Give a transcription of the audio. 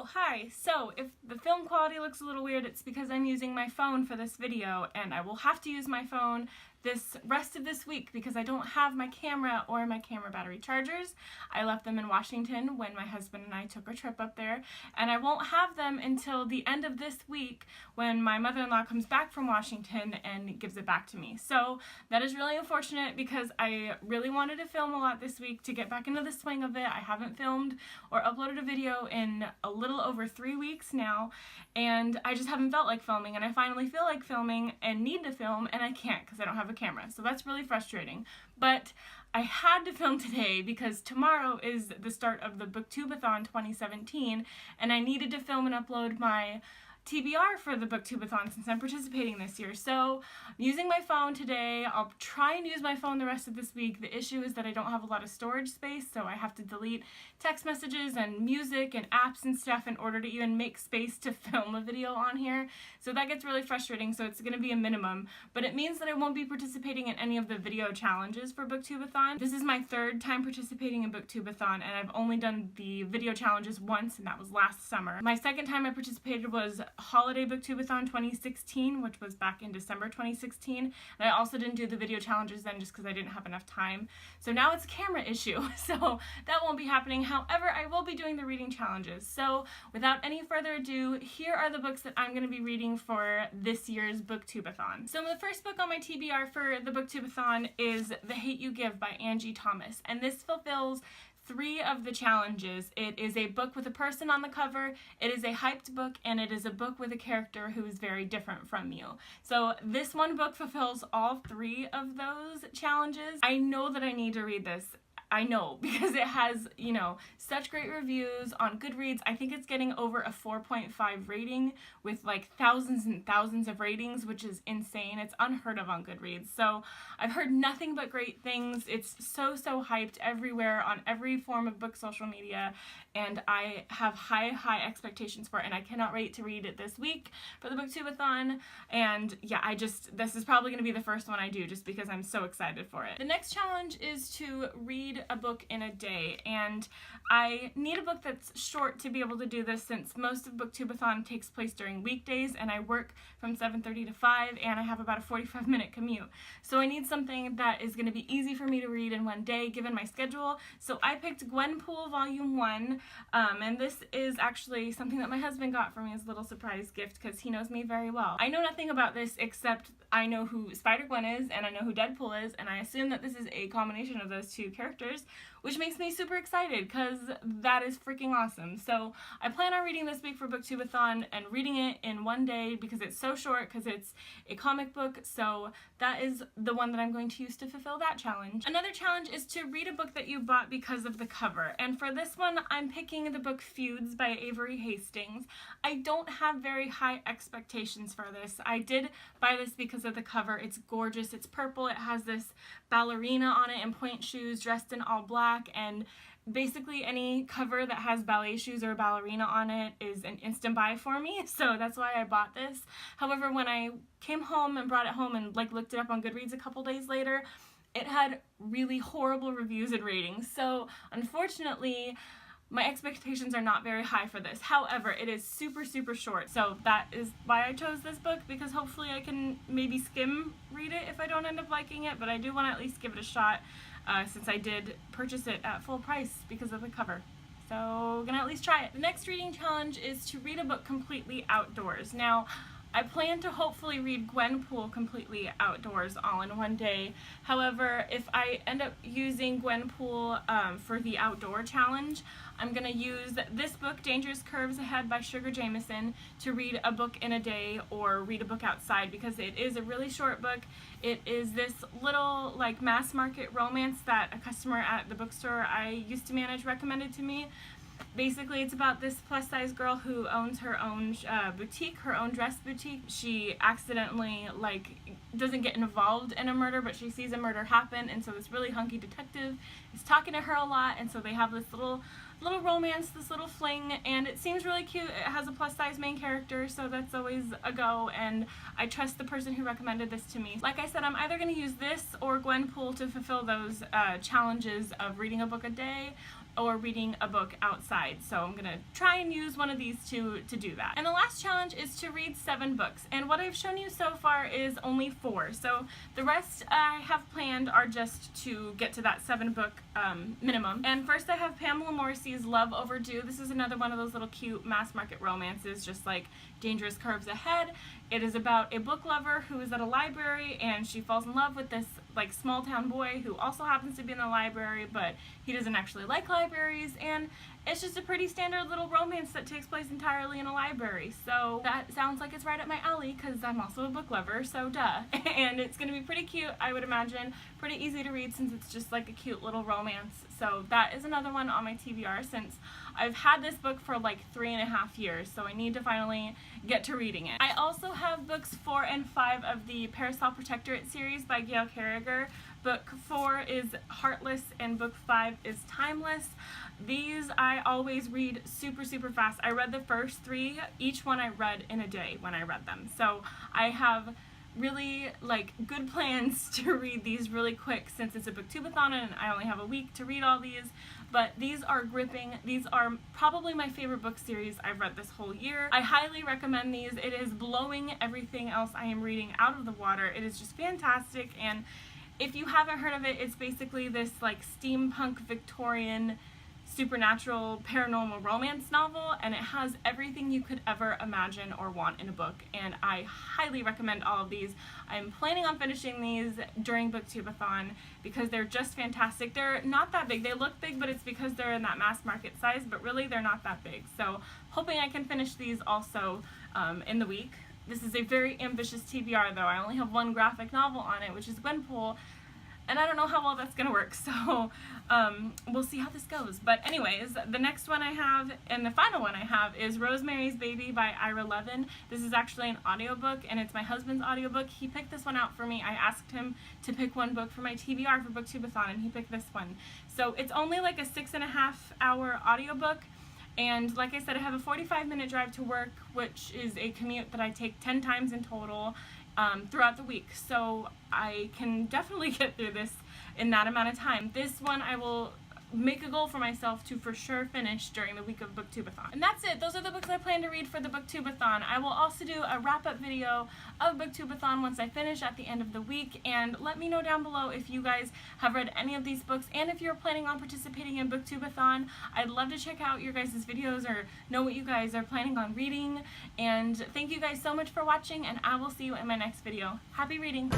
Oh, hi! So, if the film quality looks a little weird, it's because I'm using my phone for this video, and I will have to use my phone this rest of this week because I don't have my camera or my camera battery chargers. I left them in Washington when my husband and I took a trip up there, and I won't have them until the end of this week when my mother-in-law comes back from Washington and gives it back to me. So that is really unfortunate because I really wanted to film a lot this week to get back into the swing of it. I haven't filmed or uploaded a video in a little over 3 weeks now, and I just haven't felt like filming, and I finally feel like filming and need to film, and I can't because I don't have a camera. So that's really frustrating. But I had to film today because tomorrow is the start of the Booktube-A-Thon 2017, and I needed to film and upload my TBR for the Booktube-A-Thon since I'm participating this year. So I'm using my phone today. I'll try and use my phone the rest of this week. The issue is that I don't have a lot of storage space, so I have to delete text messages and music and apps and stuff in order to even make space to film a video on here. So that gets really frustrating, so it's going to be a minimum. But it means that I won't be participating in any of the video challenges for Booktube-A-Thon. This is my third time participating in Booktube-A-Thon, and I've only done the video challenges once, and that was last summer. My second time I participated was Holiday Booktube-A-Thon 2016, which was back in December 2016, and I also didn't do the video challenges then just because I didn't have enough time. So now it's a camera issue, so that won't be happening. However, I will be doing the reading challenges. So without any further ado, here are the books that I'm going to be reading for this year's Booktube-A-Thon. So the first book on my TBR for the Booktube-A-Thon is The Hate You Give by Angie Thomas, and this fulfills 3 of the challenges. It is a book with a person on the cover, it is a hyped book, and it is a book with a character who is very different from you. So this one book fulfills all 3 of those challenges. I know that I need to read this. I know, because it has, you know, such great reviews on Goodreads. I think it's getting over a 4.5 rating with like thousands and thousands of ratings, which is insane. It's unheard of on Goodreads. So I've heard nothing but great things. It's so hyped everywhere on every form of book social media, and I have high expectations for it, and I cannot wait to read it this week for the Booktube-A-Thon. And yeah, this is probably going to be the first one I do just because I'm so excited for it. The next challenge is to read a book in a day, and I need a book that's short to be able to do this since most of Booktube-A-Thon takes place during weekdays, and I work from 7:30 to 5, and I have about a 45-minute commute. So I need something that is going to be easy for me to read in one day given my schedule. So I picked Gwenpool Volume 1, and this is actually something that my husband got for me as a little surprise gift because he knows me very well. I know nothing about this except I know who Spider-Gwen is, and I know who Deadpool is, and I assume that this is a combination of those 2 characters, which makes me super excited because that is freaking awesome. So I plan on reading this week for Booktube-A-Thon and reading it in one day because it's so short, because it's a comic book. So that is the one that I'm going to use to fulfill that challenge. Another challenge is to read a book that you bought because of the cover, and for this one I'm picking the book Feuds by Avery Hastings. I don't have very high expectations for this. I did buy this because of the cover. It's gorgeous. It's purple. It has this ballerina on it in point shoes dressed in all black, and basically any cover that has ballet shoes or a ballerina on it is an instant buy for me, so that's why I bought this. However, when I came home and brought it home and looked it up on Goodreads a couple days later, it had really horrible reviews and ratings, so unfortunately my expectations are not very high for this. However, it is super short, so that is why I chose this book, because hopefully I can maybe skim read it if I don't end up liking it, but I do want to at least give it a shot since I did purchase it at full price because of the cover. So I'm gonna at least try it. The next reading challenge is to read a book completely outdoors. Now, I plan to hopefully read Gwenpool completely outdoors all in one day. However, if I end up using Gwenpool for the outdoor challenge, I'm going to use this book, Dangerous Curves Ahead by Sugar Jameson, to read a book in a day or read a book outside because it is a really short book. It is this little mass market romance that a customer at the bookstore I used to manage recommended to me. Basically, it's about this plus-size girl who owns her own boutique, her own dress boutique. She accidentally, doesn't get involved in a murder, but she sees a murder happen, and so this really hunky detective is talking to her a lot, and so they have this little romance, this little fling, and it seems really cute. It has a plus-size main character, so that's always a go, and I trust the person who recommended this to me. Like I said, I'm either going to use this or Gwenpool to fulfill those challenges of reading a book a day, or reading a book outside. So I'm gonna try and use one of these two to do that. And the last challenge is to read 7 books. And what I've shown you so far is only 4. So the rest I have planned are just to get to that 7 book minimum. And first I have Pamela Morrissey's Love Overdue. This is another one of those little cute mass market romances, just like Dangerous Curves Ahead. It is about a book lover who is at a library and she falls in love with this like small town boy who also happens to be in the library, but he doesn't actually like libraries, and it's just a pretty standard little romance that takes place entirely in a library. So that sounds like it's right up my alley because I'm also a book lover, so duh. And it's going to be pretty cute, I would imagine. Pretty easy to read since it's just like a cute little romance. So that is another one on my TBR since I've had this book for like 3.5 years, so I need to finally get to reading it. I also have books 4 and 5 of the Parasol Protectorate series by Gail Carriger. Book 4 is Heartless and book 5 is Timeless. These I always read super fast. I read the first 3, each one I read in a day when I read them. So I have really like good plans to read these really quick since it's a Booktube-A-Thon and I only have a week to read all these. But these are gripping. These are probably my favorite book series I've read this whole year. I highly recommend these. It is blowing everything else I am reading out of the water. It is just fantastic, and if you haven't heard of it, it's basically this like steampunk Victorian supernatural paranormal romance novel, and it has everything you could ever imagine or want in a book, and I highly recommend all of these. I'm planning on finishing these during Booktube-A-Thon because they're just fantastic. They're not that big. They look big, but it's because they're in that mass market size, but really they're not that big. So hoping I can finish these also in the week. This is a very ambitious TBR though. I only have 1 graphic novel on it, which is Gwenpool, and I don't know how well that's gonna work, so we'll see how this goes. But anyways, the next one I have, and the final one I have, is Rosemary's Baby by Ira Levin. This is actually an audiobook, and it's my husband's audiobook. He picked this one out for me. I asked him to pick one book for my TBR for Booktube-A-Thon, and he picked this one. So it's only like a 6.5-hour audiobook, and like I said, I have a 45-minute drive to work, which is a commute that I take 10 times in total throughout the week, so I can definitely get through this in that amount of time. This one I will make a goal for myself to for sure finish during the week of Booktube-A-Thon. And that's it. Those are the books I plan to read for the Booktube-A-Thon. I will also do a wrap-up video of Booktube-A-Thon once I finish at the end of the week, and let me know down below if you guys have read any of these books, and if you're planning on participating in Booktube-A-Thon. I'd love to check out your guys' videos or know what you guys are planning on reading. And thank you guys so much for watching, and I will see you in my next video. Happy reading!